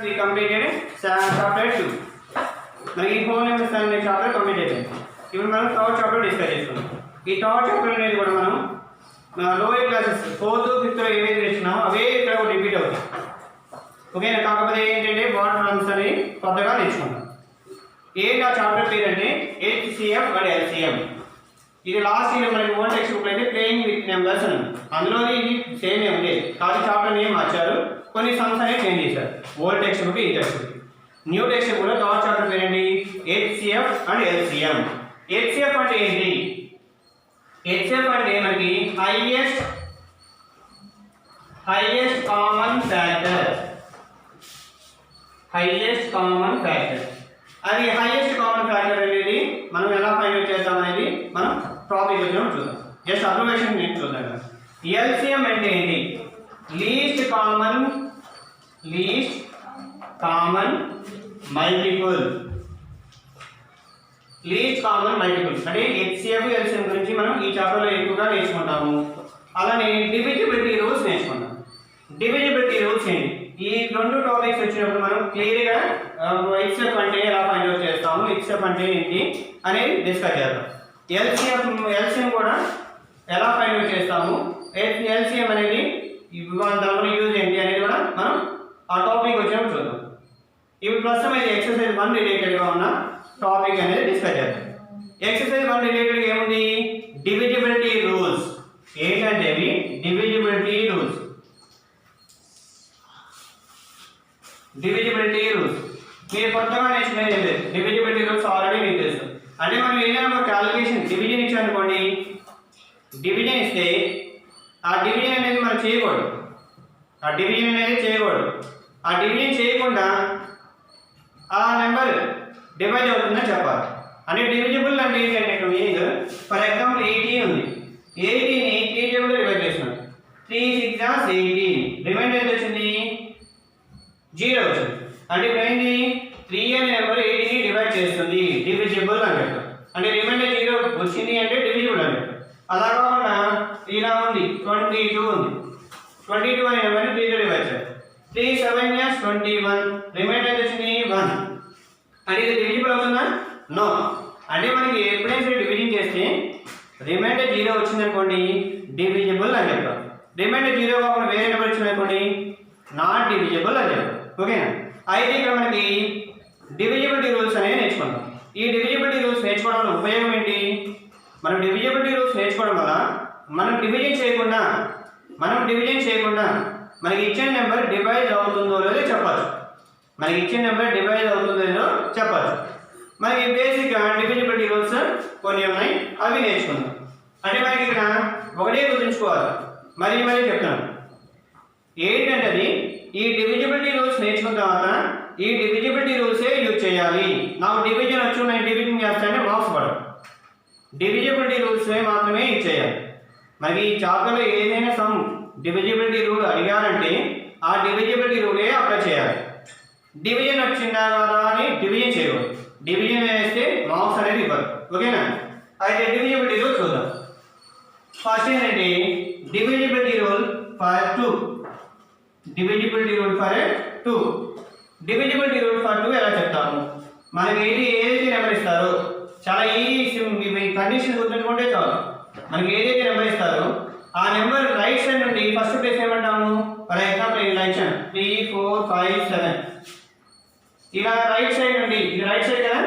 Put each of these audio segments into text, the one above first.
We completed chapter 2. మనకి ఈ phone numbers అనే చాప్టర్ కంప్లీట్ అయిపోయింది. ఇప్పుడు మనం థర్డ్ చాప్టర్ డిస్కస్ చేసుకుందాం. ఈ థర్డ్ చాప్టర్ అనేది కూడా మనం లోయర్ క్లాసెస్ 4th 5th లో ఏవైతే నేర్చుకున్నామో అవే ఇక్కడ రిపీట్ అవుతాయి. ఓకేనా? కాకపోతే ఏంటంటే వాటర్ రన్స్ అని కొత్తగా నేర్చుకుంటాం. ఏంటి ఆ చాప్టర్ పేరు అంటే HCF అండ్ LCM. ఇది లాస్ట్ ఇయర్ మనకి ఓల్డ్ టెక్స్ట్ బుక్ అయితే ప్లేయింగ్ విత్ నెంబర్స్ అని అందులో ఇది సేమ్ ఏ ఉంది. కాబట్టి చాప్టర్ నేమ్ మార్చారు, కొన్ని సమ్స్ అనేది చేంజ్ చేశారు. ఓల్డ్ టెక్స్ట్ బుక్ ఈ text book. New text book లో థర్డ్ చాప్టర్ పేరు ఏంటి? HCF and LCM. HCF అంటే ఏంటి? HCF అంటే మనకి highest common factor. Highest common factor. అది హైయెస్ట్ కామన్ ఫ్యాక్టర్ అనేది మనం ఎలా ఫైండ్ అవుట్ చేద్దాం అనేది మనం టాపిక్ వచ్చినప్పుడు చూద్దాం. జస్ట్ అబ్జర్వేషన్ నేను చూద్దాం. LCM అంటే ఏంటి? Least common multiple. Least common multiple అంటే HCF LCM గురించి మనం ఈ చాప్టర్లో ఎక్కువగా నేర్చుకుంటాము. అలానే డివిజిబిలిటీ రూల్స్ నేర్చుకుంటాం. డివిజిబిలిటీ రూల్స్ ఏంటి? ఈ రెండు టాపిక్స్ వచ్చినప్పుడు మనం క్లియర్గా HCF అంటే ఎలా ఫైండ్ అవుట్ చేస్తాము, HCF అంటే ఏంటి అనేది డిస్కస్ చేద్దాం. LCM కూడా ఎలా ఫైండ్ అవుట్ చేస్తాము, LCM అనేది దానిలో యూజ్ ఏంటి అనేది కూడా మనం ఆ టాపిక్ వచ్చినప్పుడు చూద్దాం. ఇప్పుడు ప్రస్తుతం అయితే ఎక్సర్సైజ్ 1 రిలేటెడ్గా ఉన్న టాపిక్ అనేది డిస్కస్ చేద్దాం. ఎక్సర్సైజ్ 1 రిలేటెడ్గా ఏముంది? Divisibility rules. ఏంటంటే ఇవి డివిజిబిలిటీ రూల్స్. డివిజిబిలిటీ రూల్స్ మీరు కొత్తగా నేర్చుకునేది ఏం లేదు. డివిజిబిలిటీ రూల్స్ ఆల్రెడీ మీకు తెలుసు. అంటే మనం ఏదైనా ఒక క్యాలిక్యులేషన్ డివిజన్ ఇచ్చామనుకోండి, డివిజన్ ఇస్తే ఆ డివిజన్ అనేది మనం చేయకూడదు. ఆ డివిజన్ చేయకుండా ఆ నెంబర్ డివైడ్ అవుతుందని చెప్పాలి. అంటే డివిజిబుల్ అంటే ఏంటంటే ఫర్ ఎగ్జాంపుల్ 18 ఉంది. 18ని 3 టేబుల్ డివైడ్ చేస్తున్నాం. 3 6 18. రిమైండర్ ఎంత వచ్చింది? 0 వచ్చింది. అంటే ఇప్పుడు ఏంటి? 3 అనే నెంబర్ 18ని డివైడ్ చేస్తుంది. డివిజిబుల్ అని చెప్తాం. అంటే రిమైండర్ 0 వచ్చింది అంటే డివిజిబుల్ అని చెప్తాం. అలా కాకుండా ఇలా ఉంది 22 ఉంది. 22 అనే నెంబర్ని 3తో డివైడ్ చేయాలి. 3 7 21. రిమైండర్ ఎంత వచ్చింది? 1. అంటే ఇది డివిజిబుల్ అవుతుందా? నో. అంటే మనకి ఎప్పుడైనా సరే డివిజన్ చేస్తే రిమైండర్ 0 వచ్చింది అనుకోండి, డివిజిబుల్ అని చెప్తాం. రిమైండర్ 0 కాకుండా వేరే నెంబర్ వచ్చింది అనుకోండి, నాట్ డివిజిబుల్ అని చెప్తాం. ఓకేనా? అయితే ఇక్కడ మనకి డివిజిబిలిటీ రూల్స్ అనేవి నేర్చుకుంటాం. ఈ డివిజిబిలిటీ రూల్స్ నేర్చుకోవడం వల్ల ఉపయోగం ఏంటి? మనం డివిజిబిలిటీ రూల్స్ నేర్చుకోవడం వల్ల మనం డివిజన్ చేయకుండా మనకి ఇచ్చిన నెంబర్ డివైడ్ అవుతుందో లేదో చెప్పచ్చు. మనకి బేసిక్గా డివిజిబిలిటీ రూల్స్ కొన్ని ఉన్నాయి, అవి నేర్చుకుందాం. అంటే మనకి ఇక్కడ ఒకటే గుర్తుంచుకోవాలి, మరీ చెప్తాను. ఏంటంటే అది ఈ డివిజిబిలిటీ రూల్స్ నేర్చుకున్న తర్వాత ఈ డివిజిబిలిటీ రూల్సే యూజ్ చేయాలి. నాకు డివిజన్ వచ్చి నేను డివిజన్ చేస్తానే మార్క్స్ పడవు. డివిజిబిలిటీ రూల్స్ మాత్రమే యూజ్ చేయాలి. మరి ఈ చాప్టర్లో ఏదైనా సమ్ డివిజిబిలిటీ రూల్ అడిగారంటే ఆ డివిజిబిలిటీ రూలే అప్లై చేయాలి. డివిజన్ వచ్చిందా కదా అని డివిజన్ చేయకూడదు. డివిజన్ వేస్తే మార్క్స్ అనేది ఇవ్వరు. ఓకేనా? అయితే డివిజిబిలిటీ రూల్ చూద్దాం. ఫస్ట్ ఏంటంటే divisibility rule for 2. Divisibility rule for 2. Divisibility rule for 2 ఎలా చెప్తాము? మనకి ఏదైతే నెంబర్ ఇస్తారో చాలా ఈజీ, కండిషన్ గుర్తుంచుకుంటే చాలు. మనకి ఏదైతే నెంబర్ ఇస్తారో ఆ నెంబర్ రైట్ సైడ్ నుండి ఫస్ట్ ప్లేస్ ఏమంటాము? ఫర్ ఎగ్జాంపుల్ ఇలా ఇచ్చాను 3 4 5 7. ఇలా రైట్ సైడ్ నుండి, ఇది రైట్ సైడ్ కదా,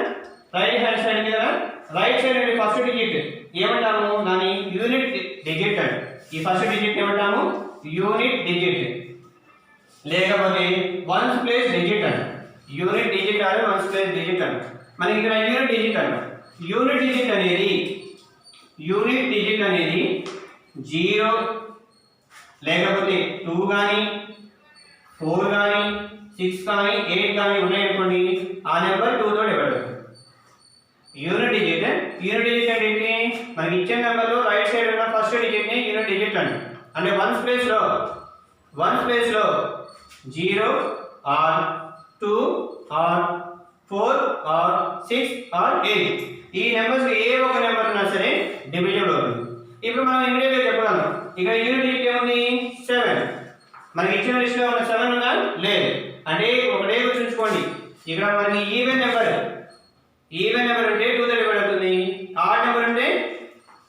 రైట్ హ్యాండ్ సైడ్ కదా, రైట్ సైడ్ నుండి ఫస్ట్ డిజిట్ ఏమంటాము? దాని యూనిట్ డిజిట్ అండి. ఈ ఫస్ట్ డిజిట్ ఏమంటాము? యూనిట్ డిజిట్, లేకపోతే వన్స్ ప్లేస్ డిజిట్ అండి. యూనిట్ డిజిట్ అని వన్స్ ప్లేస్ డిజిట్ అండి. మనకి ఇక్కడ యూనిట్ డిజిట్ అండి. యూనిట్ డిజిట్ అనేది 0 లేకపోతే 2 కానీ 4 కానీ 6 కానీ 8 కానీ ఉన్నాయనుకోండి, ఆ నెంబర్ 2తో డివైడ్ అవుతుంది. యూనిట్ డిజిట్ అంటే ఏంటి? మనకి ఇచ్చిన నెంబర్లో రైట్ సైడ్ ఉన్న ఫస్ట్ డిజిట్ని యూనిట్ డిజిట్ అండి. అంటే వన్స్ ప్లేస్లో 0 ఆర్ 2 ఆర్ 4 ఆర్ 6 ఆర్ 8 ఈ నెంబర్స్ ఏ ఒక నెంబర్ ఉన్నా సరే డివిజిబుల్ అవుతుంది. ఇప్పుడు మనం ఇమీడియట్గా చెప్పగలం. ఇక్కడ యూనిట్ డిజిట్ ఏముంది? 7. మనకి ఇచ్చిన లిస్ట్లో ఉన్న 7 ఉందా? లేదు. అంటే ఒకటే ఇక్కడ మనకి ఈవెన్ నెంబర్ ఉంటే 2 తో డివైడ్ అవుతుంది, ఆడ్ నెంబర్ ఉంటే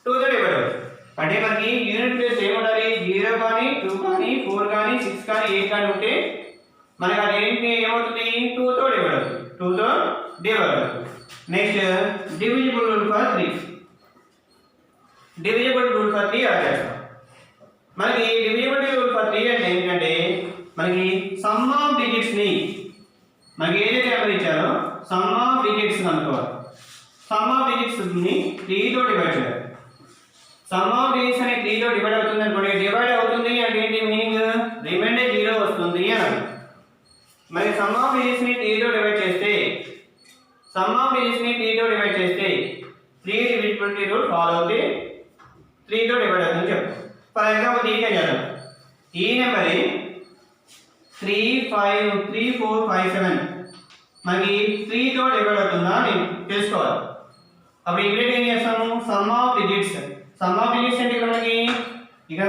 2 తో డివైడ్ అవుతుంది. అంటే మనకి యూనిట్ ప్లేస్ ఏముండాలి, 0 కానీ 2 కానీ 4 కానీ 6 కానీ 8 కానీ ఉంటే మనకి అది ఏంటి ఏమవుతుంది, 2 తో డివైడ్ అవుతుంది, 2 తో డివైడ్ అవుతుంది. Next divisible rule for 3. Divisible rule for 3 add చేస్తాం. మనకి డివిజిబుల్ రూల్ ఫర్ 3 అంటే ఏంటంటే మనకి సమ్ ఆఫ్ డిజిట్స్ ని మనకి ఏదైతే నెంబర్ ఇచ్చారో సమ్ ఆఫ్ డిజిట్స్ కనుక్కోవాలి. సమ్ ఆఫ్ డిజిట్స్ ని 3 తో డివైడ్ చేయాలి. సమ్ ఆఫ్ డిజిట్స్ అని 3 తో డివైడ్ అవుతుంది అనుకోండి, డివైడ్ అవుతుంది అంటే ఏంటి మీనింగ్, రిమైండర్ 0 వస్తుంది అని. మరి సమ్ ఆఫ్ డిజిట్స్ ని 3 తో డివైడ్ చేస్తే 3 డివిజిబిలిటీ రూల్ ఫాలో అవుతే 3 తో డివైడ్ అవుతుందని చెప్తాం. ఫర్ ఎగ్జాంపుల్ ఈ చేద్దాం. ఈ నెంబర్ 3 5 3 4 5 7 మనకి 3 తో డివైడ్ అవుతుందా అని తెలుసుకోవాలి. అప్పుడు ఇమీడియట్ ఏం చేస్తాము, సమ్ ఆఫ్ డిజిట్స్ అంటే ఇక్కడ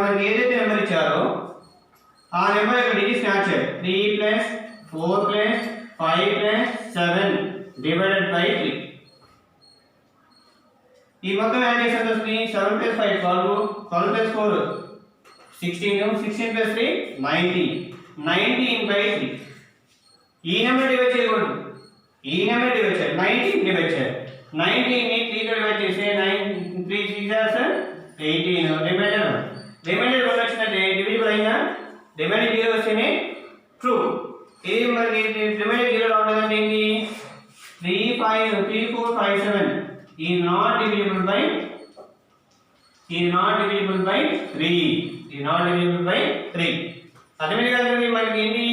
మనకి ఏదైతే నెంబర్ ఇచ్చారో ఆ నెంబర్ యొక్క డిజిట్స్ యాడ్ చేయాలి. 3 plus 4 plus 5 plus 7 divided by 3. ఈ మొత్తం యాడ్ చేసేది వస్తుంది 7 ప్లస్ 5 12 12 ప్లస్ 4 16 16 ప్లస్ 3 19 బై 3. ఈ నెంబర్ డివైడ్ చేయకూడదు, ఈ నెంబర్ డివైడ్ చేయాలి, 19 డివైడ్ చేయాలి. 19 ని 3 తో డివైడ్ చేస్తే 9 3 6 18 రిమైండర్ 1 వచ్చినట్టే డివిజిబుల్ అయినా, రిమైండర్ 0 వస్తేనే ట్రూ. ఇది మరి రిమైండర్ 0 రావడం ఏంటి, 3 5 3 4 5 7 is not divisible by 3. అర్థమైంది కదండి. మనకి ఏంటి,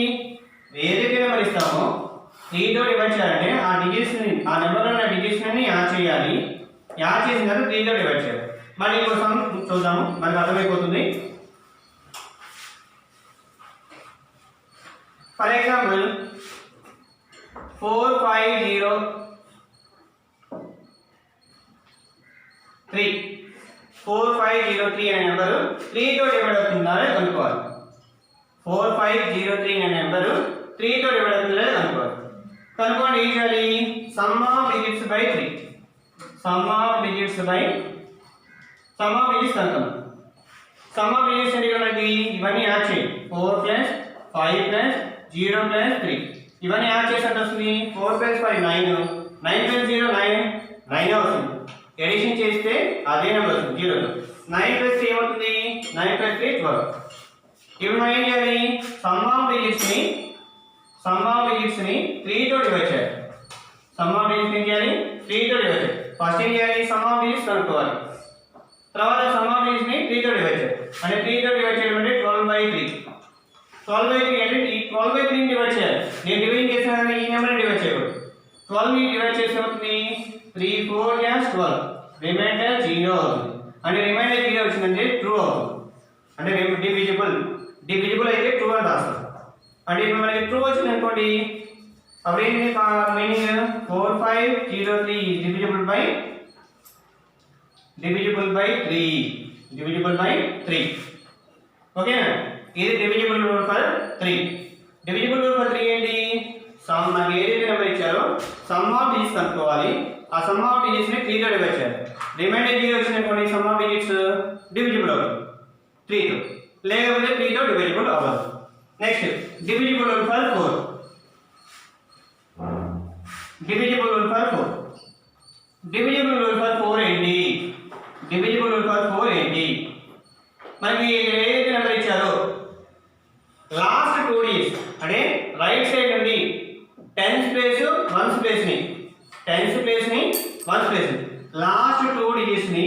ఏదైతే నెంబర్ ఇస్తామో 3 తో డివైడ్ చేయాలంటే ఆ డిజిట్స్ ని, ఆ నెంబర్లో ఉన్న డిజిట్స్ ని యాడ్ చేయాలి. యాడ్ చేసిన తర్వాత 3 తో డివైడ్ చేయాలి. మళ్ళీ ఇంకోసం చూద్దాము, మనకు అర్థమైపోతుంది. ఫర్ ఎగ్జాంపుల్ 4503 అనే నెంబరు 3 తో డివైడ్ అవుతుందా అని కనుక్కోవాలి. 4503 అనే నెంబరు 3 తో డివైడ్ అవుతుందా అని కనుక్కోవాలి. కనుక్కోండి ఏం చేయాలి, some of digits by 3. Some of digits కనుక్కోండి. సమ్ ఆఫ్ డిజిట్స్ అంటే మనకి ఇవన్నీ యాడ్ చేయండి. 4 ప్లస్ 5 ప్లస్ 0 ప్లస్ 3 ఇవన్నీ యాడ్ చేసినట్టు వస్తుంది. 4 ప్లస్ 5 9 9 ప్లస్ 0 9 వస్తుంది. ఎడిషన్ చేస్తే అదే నెంబర్ వస్తుంది 0. 9 ప్లస్ 3 ఏమవుతుంది, 9 ప్లస్ 3 12. ఇప్పుడు మనం ఏం చేయాలి, సమ్ ఆఫ్ డిజిట్స్ ని 3 తో డివైడ్ చేయాలి. సమ్ ఆఫ్ డిజిట్స్ ఏం చేయాలి, 3 తో డివైడ్ చేయాలి. ఫస్ట్ ఏం చేయాలి, సమ్ ఆఫ్ డిజిట్స్ కనుక్కోవాలి. తర్వాత సమ్ ఆఫ్ డిజిట్స్ ని 3 తో డివైడ్ చేయాలి. అంటే 3 తో డివైడ్ చేయడం అంటే 12/3. 12/3 అంటే ఈ 12/3 ని డివైడ్ చేయాలి. నేను డివైడ్ చేశాను, ఈ నెంబర్ని డివైడ్ చేయకూడదు. 12 ని డివైడ్ చేస్తే అవుతుంది 3 4 12 రిమైండర్ 0 అవుతుంది. అంటే రిమైండర్ 0 వచ్చిందంటే ట్రూ అవుతుంది. అంటే డివిజిబుల్ అయితే ట్రూ అని రాస్తాం. అంటే ఇప్పుడు మనకి ట్రూ వచ్చింది అనుకోండి, అప్పుడు ఏంటి మీనింగ్ 4503 డివిజిబుల్ బై 3. ఓకేనా, ఇది divisible rule for 3. Divisible rule for 3 ఏంటి, మనకి ఏదైతే నెంబర్ ఇచ్చారో సమ్ ఆఫ్ డిజిట్స్ కనుక్కోవాలి. ఆ సమ్ ఆఫ్ డిజిట్స్ ని 3 తో డివైడ్ చేయాలి. రిమైండర్ 0 వచ్చినటువంటి సమ్ ఆఫ్ డిజిట్స్ డివిజిబుల్ అవుతుంది 3 తో, లేకపోతే 3 తో డివిజిబుల్ అవ్వదు. Next divisible rule for 4. Divisible rule for 4 ఏంటి, మనకి ఏదైతే నెంబర్ ఇచ్చారో లాస్ట్ 2 డిజిట్స్ అంటే రైట్ సైడ్ నుండి 10th ప్లేస్ 1th ప్లేస్ ని లాస్ట్ 2 డిజిట్స్ ని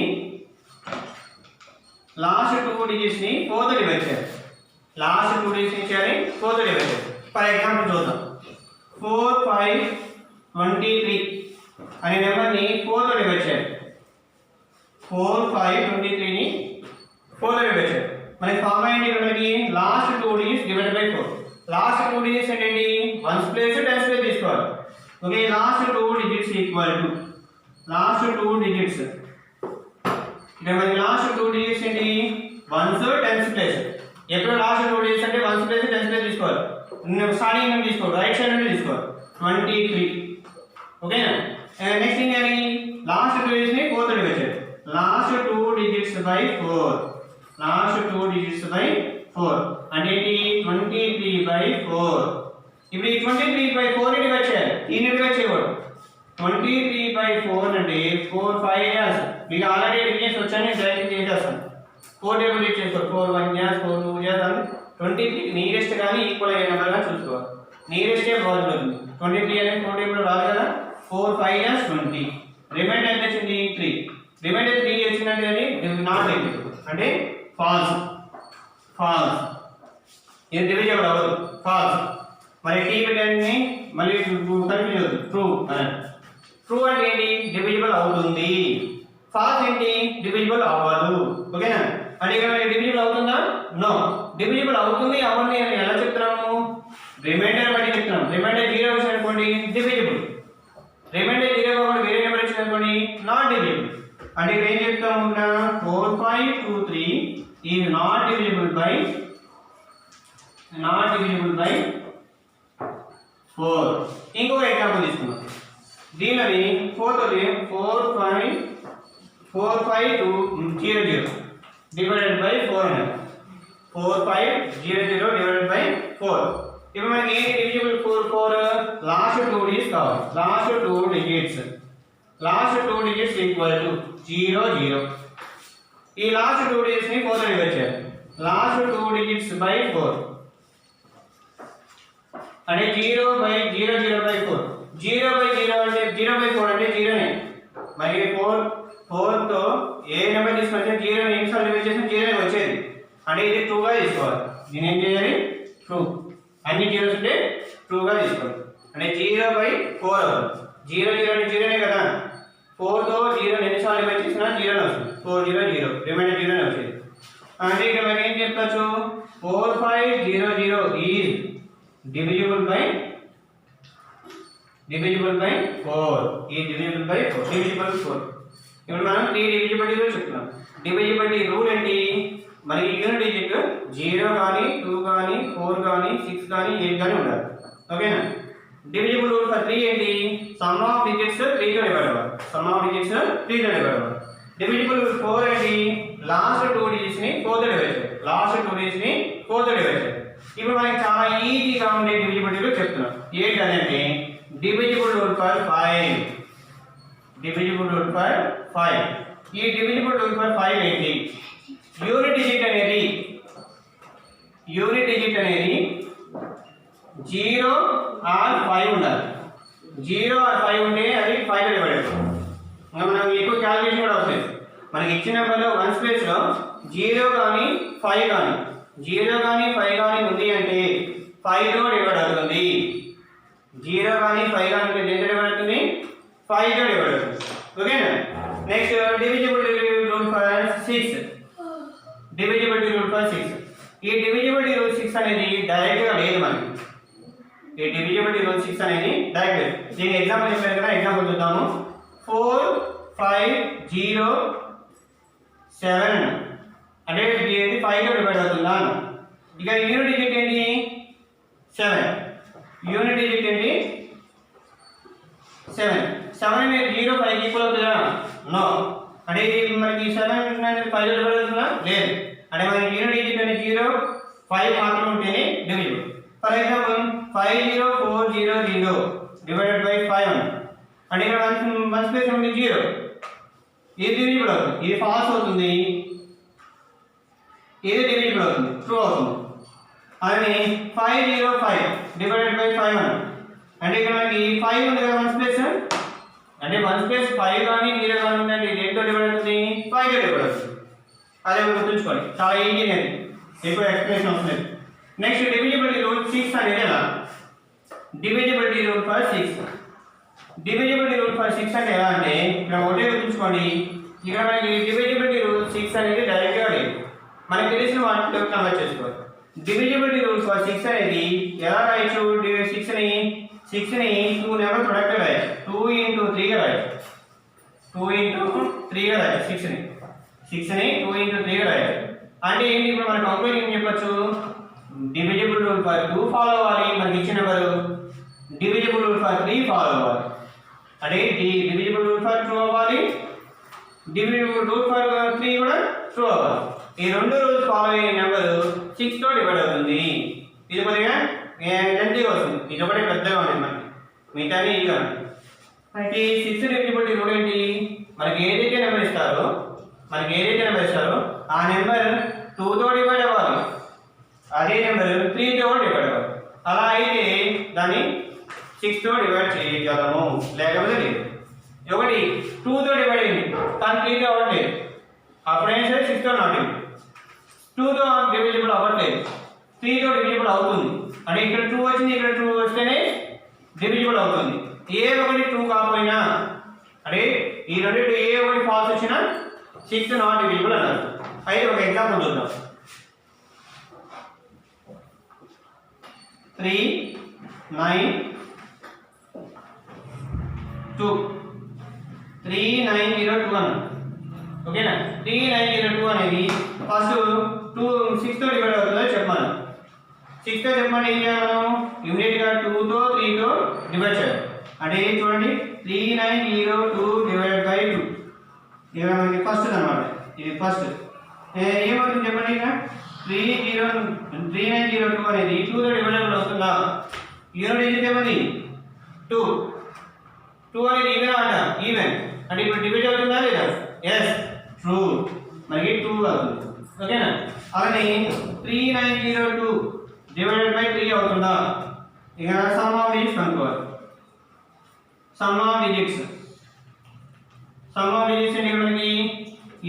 4 తో డివైడ్ చేయాలి. లాస్ట్ 2 డిజిట్స్ ని చేయాలి 4 తో డివైడ్ చేయాలి. ఫర్ ఎగ్జాంపుల్ చూద్దాం. 4523 అనే నెంబర్ని 4 తో డివైడ్ చేయాలి. 4523 ని 4 తో డివైడ్ చేయాలి. మనకి ఫార్ములా ఏంటి, మనకి last 2 digits divided by 4. Last 2 digits అంటే ఏంటి, 1th ప్లేస్ 10th ప్లేస్ తీసుకోవాలి. Okay, last 2 digits equal to last 2 digits ఇక్కడ మనకి లాస్ట్ 2 డిజిట్స్ ఏంటి, 1th 10th ప్లేస్. ఎప్పుడు లాస్ట్ 2 డిజిట్స్ అంటే 1th ప్లేస్ 10th ప్లేస్ తీసుకోవాలి. స్టార్టింగ్ నుండి తీసుకోవాలి, రైట్ సైడ్ నుండి తీసుకోవాలి. 23. ఓకేనా? నెక్స్ట్ ఏం చేయాలి? లాస్ట్ 2 డిజిట్స్ ని 4 తో డివైడ్ చేయాలి. Last 2 digits by 4. Last 2 digits by 4 అంటే ఏంటి? 23/4. ఇప్పుడు ఈ 23/4 ని డివైడ్ చేయాలి. దీన్ని డివైడ్ చేయకూడదు. 23/4 అంటే 4 5 ఇయర్స్. మీకు ఆల్రెడీ డివిజన్స్ వచ్చాయని డైరెక్ట్ చేసేస్తాను. 4 టేబుల్ రీడ్ చేసుకో. 4 1 ఇయర్స్ 4 2 ఇయర్స్ అని 23 నియరెస్ట్ కానీ ఈక్వల్ అయ్యే నెంబర్ గా చూసుకోవాలి. నియరెస్ట్ ఏ పాజిబుల్ అవుతుంది. 23 అనేది 4 టేబుల్ రాదు కదా. 4 5 ఇయర్స్ 20. రిమైండర్ ఎంత వచ్చింది? 3. రిమైండర్ 3 వచ్చిందంటే అది నాట్ డివిజిబుల్ అంటే ఫాల్స్. ఫాల్స్. ఇది డివిజిబుల్ అవ్వదు. ఫాల్స్. మరి టీ పెట్టండి మళ్ళీ కన్ఫ్యూజ్ అవుతుంది. ట్రూ అని. ట్రూ అంటే ఏంటి? డివిజిబుల్ అవుతుంది. ఫాల్స్ ఏంటి? డివిజిబుల్ అవ్వదు. ఓకేనా? అంటే ఇక్కడ డివిజిబుల్ అవుతుందా? నో. డివిజిబుల్ అవుతుంది అవ్వండి అని ఎలా చెప్తున్నాము? రిమైండర్ బట్టి చెప్తున్నాం. రిమైండర్ 0 వచ్చింది అనుకోండి డివిజిబుల్. రిమైండర్ 0 కాకుండా వేరే నెంబర్ వచ్చింది అనుకోండి నాట్ డివిజిబుల్. అంటే ఇక్కడ ఏం చెప్తాము? 4 5 2 3 ఈజ్ నాట్ డివిజిబుల్ బై 4. ఇంకొక ఎగ్జాంపుల్ తీసుకుందాం. దీనిని 4 తో 4 5 2 0 0 డివైడెడ్ బై 4 అన్నారు. 4 5 0 0 డివైడెడ్ బై 4. ఇప్పుడు మనకి ఏంటి డివిజిబుల్? 4 లాస్ట్ 2 డిజిట్స్ కావాలి. Last 2 digits equal to 0 0. ఈ లాస్ట్ 2 డిజిట్స్ ని 4 తో డివైడ్ చేయాలి. లాస్ట్ 2 డిజిట్స్ బై 4 అంటే 0/0/4. 0/0 అంటే 0/4 అంటే 0 నే. మరి 4 తో ఏ నెంబర్ తీసుకొచ్చినా 0 ని ఎన్నిసార్లు డివైడ్ చేసినా 0 నే వచ్చేది. అంటే ఇది ట్రూ గా తీసుకోవాలి. దీని ఏం చేయాలి? ట్రూ. అన్ని జీరోస్ ఉంటే ట్రూ గా తీసుకోవాలి. అంటే 0/4 అవుతుంది. 0 0 అంటే 0 నే కదా. 4 తో 0 ని ఎన్నిసార్లు డివైడ్ చేసినా 0 నే వస్తుంది. 4 0 0 రిమైండర్ 0 నే వచ్చేది. అంటే ఇక్కడ మనం ఏం చెప్పొచ్చు? 4 5 0 0 is divisible by 4. is divisible by 4. divisible 4. ఇప్పుడు మనం 3 డివిజిబిలిటీ రూల్ చెప్తున్నాం. డివిజిబిలిటీ రూల్ ఏంటి? మనకి యూనిట్ డిజిట్ 0 కానీ 2 కానీ 4 కానీ 6 కానీ 8 కానీ ఉండాలి. ఓకేనా? డివిజిబుల్ రూల్ ఫర్ 3 ఏంటి? సమ్ ఆఫ్ డిజిట్స్ 3 తో డివైడ్ అవ్వాలి. డివిజిబుల్ రూల్ 4 ఏంటి? లాస్ట్ 2 డిజిట్స్ ని 4 తో డివైడ్ చేయాలి. ఇప్పుడు మనకి చాలా ఈజీగా ఉండే డివిజిబిలిటీ చెప్తున్నాం. ఏంటంటే డివిజిబుల్ రూల్ ఫర్ 5. ఈ డివిజిబుల్ రూల్ ఫర్ 5 ఏంటి? యూనిట్ డిజిట్ అనేది 0 ఆర్ 5 ఉండాలి. 0 ఆర్ 5 ఉంటే అది 5 తో డివైడ్ అవుతుంది. ఇంకా మనం ఎక్కువ క్యాలిక్యులేషన్ కూడా అవుతుంది. మనకి ఇచ్చిన నెంబర్లో 1 స్పేస్ లో 0 కానీ 5 కానీ 0 కానీ 5 కానీ ఉంది అంటే 5 తో డివైడ్ అవుతుంది. 0 కానీ 5 కానీ ఉంటే దేంతో డివైడ్ అవుతుంది? 5 తో డివైడ్ అవుతుంది. ఓకేనా? Next divisibility rule for 6. ఈ డివిజిబిలిటీ రూల్ 6 అనేది డైరెక్ట్ గా లేదు మనకి. దీని ఎగ్జాంపుల్ చెప్పాను కదా. ఎగ్జాంపుల్ చూద్దాము. 4 5 0 7 అంటే ఇది 5 తో డివైడ్ అవుతుందా? ఇక యూనిట్ డిజిట్ ఏంటి? 7. యూనిట్ డిజిట్ ఏంటి? 7 అనేది 0 5 ఈక్వల్ అవుతుందా? నో. అంటే ఇది మనకి 7 అనేది 5 తో డివైడ్ అవుతుందా? లేదు. అంటే మనకి యూనిట్ డిజిట్ అనేది 0 5 మాత్రమే ఉంటేనే divisible. For example 50400 divided by 5 అంటే ఇక్కడ 1 స్పేస్ ఉంది 0. ఇది డివిజిబుల్ అవుతుంది. ఇది ఫాల్స్ అవుతుంది. ఇది డివిజిబుల్ అవుతుంది. ట్రూ అవుతుంది. అలానే 505 డివైడెడ్ బై 5 అంటే ఇక్కడ మనకి 5 ఉంది కదా 1 స్పేస్. అంటే 1 స్పేస్ 5 కానీ 0 కానీ ఉందంటే దేంతో డివైడ్ అవుతుంది? 5 తో డివైడ్ అవుతుంది. అదే గుర్తుంచుకోండి. చాలా ఈజీ అనేది. ఎక్కువ ఎక్స్ప్లెనేషన్ అవసరం. నెక్స్ట్ డివిజిబిలిటీ రూల్ 6 అనేది ఎలా? డివిజిబిలిటీ రూల్ ఫర్ 6 అంటే ఎలా అంటే ఇక్కడ ఒకటే గుర్తుంచుకోండి. ఇక్కడ మనకి డివిజిబిలిటీ రూల్ 6 అనేది డైరెక్ట్ గా లేదు. మనకి తెలిసిన వాటిలో కన్వర్ట్ చేసుకోవాలి. డివిజిబిలిటీ రూల్ ఫర్ 6 అనేది ఎలా రాయొచ్చు? 6 ని 2 నెంబర్ ప్రొడక్ట్ రాయొచ్చు. 2 into 3 గా రాయొచ్చు. 2 into 3 గా రాయొచ్చు. 6 ని 2 into 3 గా రాయొచ్చు. అంటే ఏంటి? ఇప్పుడు మన కంక్లూజన్ ఏం చెప్పొచ్చు? డివిజిబుల్ రూల్ ఫర్ 2 ఫాలో అవ్వాలి. మనకి ఇచ్చిన number divisible rule for 3 follow అవ్వాలి. అంటే డివిజిబుల్ రూల్ ఫర్ ట్రూ అవ్వాలి, డివిజిబుల్ రూల్ ఫర్ 3 కూడా ట్రూ అవ్వాలి. ఈ రెండు రూల్స్ ఫాలో అయ్యే నెంబర్ 6 తో డివైడ్ అవుతుంది. ఇది కొద్దిగా లెంతీగా వస్తుంది, ఇది ఒకటే పెద్దగా ఉంటుంది మనకి, మిగతా ఈజీగా ఉంటుంది. అయితే ఈ 6 డివిజిబిలిటీ రూల్ ఏంటి? మనకి ఏదైతే నెంబర్ ఇస్తారో ఆ నెంబర్ 2 తో డివైడ్ అవ్వాలి, అదే నెంబర్ 3 తో డివైడ్ అవ్వాలి. అలా అయితే దాన్ని 6 తో డివైడ్ చేయగలము, లేకపోతే లేదు. ఒకటి 2 తో డివైడ్ అయింది కానీ 3 తో అవ్వట్లేదు, అప్పుడైనా సరే 6 తో నాట్ 2 తో డివిజిబుల్ అవ్వట్లేదు, 3 తో డివిజిబుల్ అవుతుంది. అంటే ఇక్కడ 2 వచ్చింది, ఇక్కడ 2 వస్తేనే డివిజిబుల్ అవుతుంది. ఏ ఒకటి 2 కాకపోయినా, అంటే ఈ రెండింటి ఏ ఒకటి ఫాల్స్ వచ్చినా 6 నాట్ డివిజిబుల్ అన్నారు. అయితే ఒక ఎగ్జాంపుల్ చూద్దాం. 3 9 2 3902 అన్న. ఓకేనా? 3902 అనేది ఫస్ట్ 6 తో డివైడ్ అవుతుందో చెప్పాను. 6 తో చెప్పండి, ఏం చేయాలి మనం? ఇమీడియట్ గా 2 తో 3 తో డివైడ్ చేయాలి. అంటే చూడండి 3902 డివైడెడ్ బై 2, ఇది మనకి ఫస్ట్ అన్నమాట. ఇది ఫస్ట్ ఏమవుతుంది చెప్పండి. ఇక 3902 అనేది 2 తో డివైడబుల్ అవుతుందా? యూనిట్ ఏది చెప్పండి? 2 అనేది ఈవెన్ అట, ఈవెన్ అంటే ఇప్పుడు డివైడ్ అవుతుందా లేదా? ఎస్, ట్రూ, మనకి 2 అవుతుంది. ఓకేనా? అలానే 3902 డివైడెడ్ బై 3 అవుతుందా? ఇక సమ్ ఆఫ్ డిజిట్స్ కనుక్కోవాలి. సమ్ ఆఫ్ డిజిట్స్ అంటే మనకి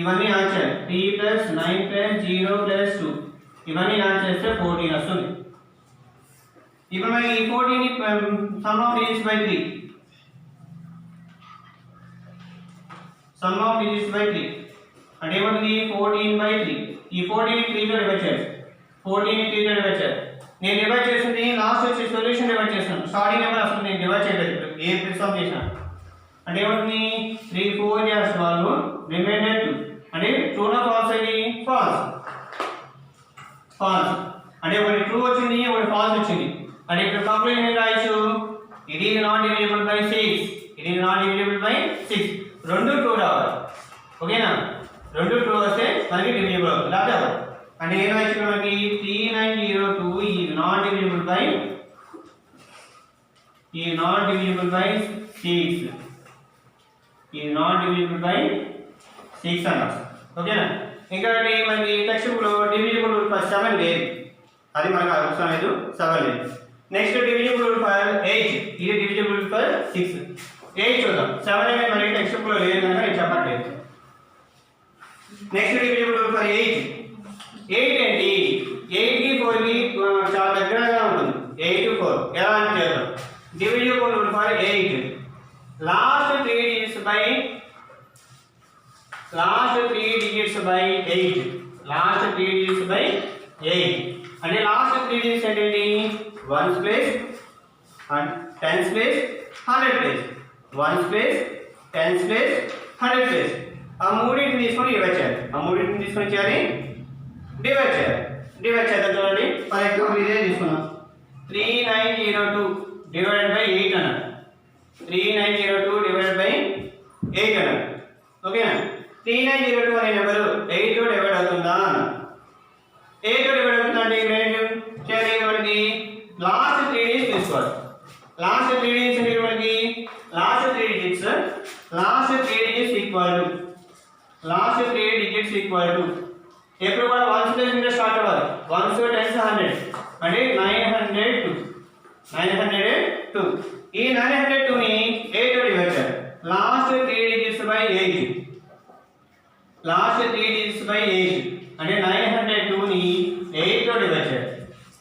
ఇవన్నీ యాడ్ చేయాలి. 3 ప్లస్ 9 ప్లస్ 0 ప్లస్ 2 ఇవన్నీ యాడ్ చేస్తే 14 వస్తుంది. ఇప్పుడు మనకి ఈ 14 some of digits by 3, some of digits by 3 అంటే ఏమవుతుంది? 14/3. ఈ 14 ని 3 తో డివైడ్ చేయాలి. 14 ని 3 తో డివైడ్ చేయాలి. నేను డివైడ్ చేస్తుంది లాస్ట్ వచ్చి సొల్యూషన్ డివైడ్ చేస్తాను. స్టార్టింగ్ నెంబర్ అసలు నేను డివైడ్ చేయలేదు, ఏ ప్రిసమ్ చేసినా. అంటే ఏమవుతుంది? 3 4 12 రిమైండర్ 2 అంటే ట్రూ నా ఫాల్స్ ఇది? ఫాల్స్. అంటే ఒకటి ట్రూ వచ్చింది, ఒకటి ఫాల్స్ వచ్చింది. అంటే ఇప్పుడు కంక్లూజన్ ఏం రాయొచ్చు? ఇది నాట్ డివిజిబుల్ బై 6, ఇది నాట్ డివిజిబుల్ బై 6. రెండు ట్రూ రావాలి. ఓకేనా? రెండు ట్రూ వస్తే మనకి డివిజిబుల్ అవుతుంది, లేదా? అంటే ఏం రాయొచ్చు మనకి? 3902 is not divisible by 6, is not divisible by 6 అన్నారు. ఓకేనా? ఇంకా మనకి టెక్స్ట్ బుక్ లో డివిజిబుల్ రూల్ ఫర్ 7 లేదు, అది మనకు అవసరం లేదు, 7 లేదు. నెక్స్ట్ డివిజిబుల్ రూల్ ఫర్ 8, ఇది డివిజిబుల్ ఫర్ 6. 8 చూద్దాం. 7 అనేది మనకి టెక్స్ట్ బుక్ లో లేదు కనుక నేను చెప్పట్లేదు. నెక్స్ట్ డివిజిబుల్ రూల్ ఫర్ 8 ఏంటి? 8 కి 4 కి చాలా దగ్గరగా ఉంటుంది. 8 to 4 ఎలా అని చేద్దాం. Divisible rule for 8, last 3 digits by 8. Last 3 digits by 8 అంటే లాస్ట్ 3 digits ఏంటి? 1's place and 10's place, 100 place. 1's place, 10's place, 100 place. ఆ మూడింటిని తీసుకొని డివైడ్ చేయాలి. డివైడ్ చేద్దాం. చూడండి, ఫర్ ఎగ్జాంపుల్ ఇదే తీసుకున్నాం. 3902 డివైడెడ్ బై 8 అన్నారు. 3902 డివైడెడ్ బై 8 అన్నారు. ఓకేనా? 3902 అనే నెంబరు 8 తో డివైడ్ అవుతుందా? 8 తో డివైడ్ అవుతుందా అంటే చేయాలి మనకి లాస్ట్ 3 digits తీసుకోవాలి. లాస్ట్ 3 digits అంటే మనకి లాస్ట్ 3 digits ఈక్వల్ టు ఎప్పుడు కూడా 1's ప్లేస్ నుండి స్టార్ట్ అవ్వాలి. 1's 10's 100 అంటే 902. ఈ 902 ని 8 తో డివైడ్ చేయాలి. లాస్ట్ 3 digits by 8 అంటే 902 ని 8 తో డివైడ్ చేయాలి.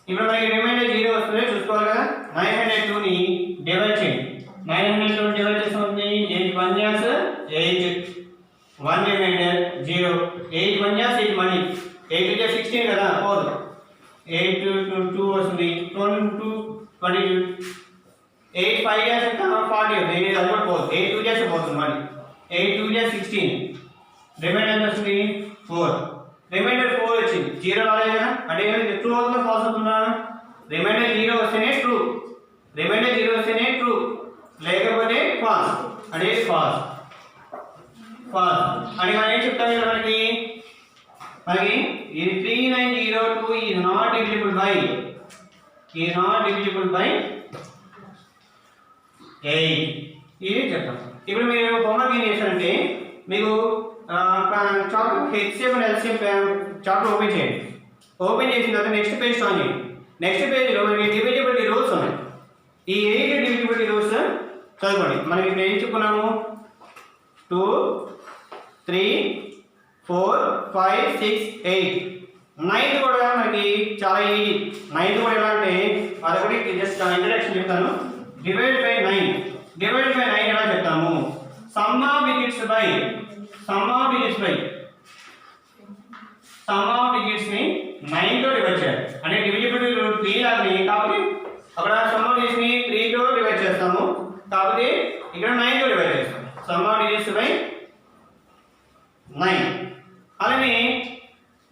ఇప్పుడు మనకి రిమైండర్ 0 వస్తుంది, చూసుకోవాలి కదా. 902 ని డివైడ్ చేయండి. 902 డివైడ్ చేస్తుంది 8 1 years 8, 1 రిమైండర్ 0. 8 1 years 8 మళ్ళీ 8 to 16 కదా, 4. 8 to 2 వస్తుంది 22, 22. 8 5 years 40 అవుతుంది, అది కూడా 4. 8 2 years పోతుంది మళ్ళీ 8 2 years 16. రిమైండర్ ఎంత వస్తుంది? 4. రిమైండర్ 4 వచ్చింది, 0 రాలేదు కదా. అంటే ఏమైంది? ట్రూ అవుతుందా ఫాల్స్ అవుతుందా? రిమైండర్ 0 వస్తేనే ట్రూ, అంటే ఫాల్స్ అని మనం ఏం చెప్తాం ఇక్కడ మనకి ఈ 3902 ఈజ్ నాట్ డివిజిబుల్ బై 8 ఇది చెప్తాం. ఇప్పుడు మీరు హోంవర్క్ ఏం చేశారంటే మీకు chapter HCF and LCF chapter open చేయండి. ఓపెన్ చేసిన తర్వాత నెక్స్ట్ పేజ్ ఆన్ చేయండి. నెక్స్ట్ పేజ్లో మనకి డివిజిబిలిటీ రూల్స్ ఉన్నాయి. ఈ 8 డివిజిబిలిటీ రూల్స్ చదువుకోండి. మనం ఇప్పుడు ఏం చెప్పుకున్నాము 2 3 4 5 6 8 9 కూడా మనకి చాలా ఈజీ. 9 కూడా ఎలా అంటే అదొకటి జస్ట్ ఇంట్రడక్షన్ చెప్తాను. డివైడ్ బై 9 ఎలా చెప్తాము సమ్ ఆఫ్ డిజిట్స్ ని 9 తో డివైడ్ చేయాలి. అంటే డివిజిబిలిటీ రూల్ 3 లాగానే కాబట్టి అక్కడ సమ్ ఆఫ్ డిజిట్స్ ని 3 తో డివైడ్ చేస్తాము, కాబట్టి ఇక్కడ 9 తో డివైడ్ చేస్తాం. Some of digits by 9. అలానే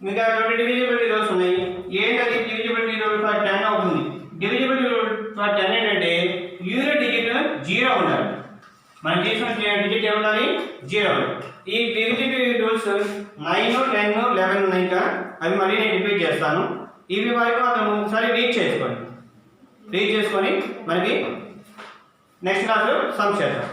ఇంకా 2 డివిజిబిలిటీ రూల్స్ ఉన్నాయి. ఏంటది డివిజిబిలిటీ రూల్ ఫర్ 10 అవుతుంది. డివిజిబిలిటీ రూల్ ఫర్ 10 ఏంటంటే యూనిట్ డిజిట్ 0 ఉండాలి. మనం తీసుకున్న డిజిట్ ఏముండాలి 0. ఈ డివిజిబిలిటీ రూల్స్ 9 10 11 ఉన్నాయి ఇంకా అవి మళ్ళీ నేను రిపీట్ చేస్తాను. ఇవి వరకు మనం ఒకసారి రీడ్ చేసుకొని మనకి నెక్స్ట్ క్లాస్లో సమ్ చేద్దాం.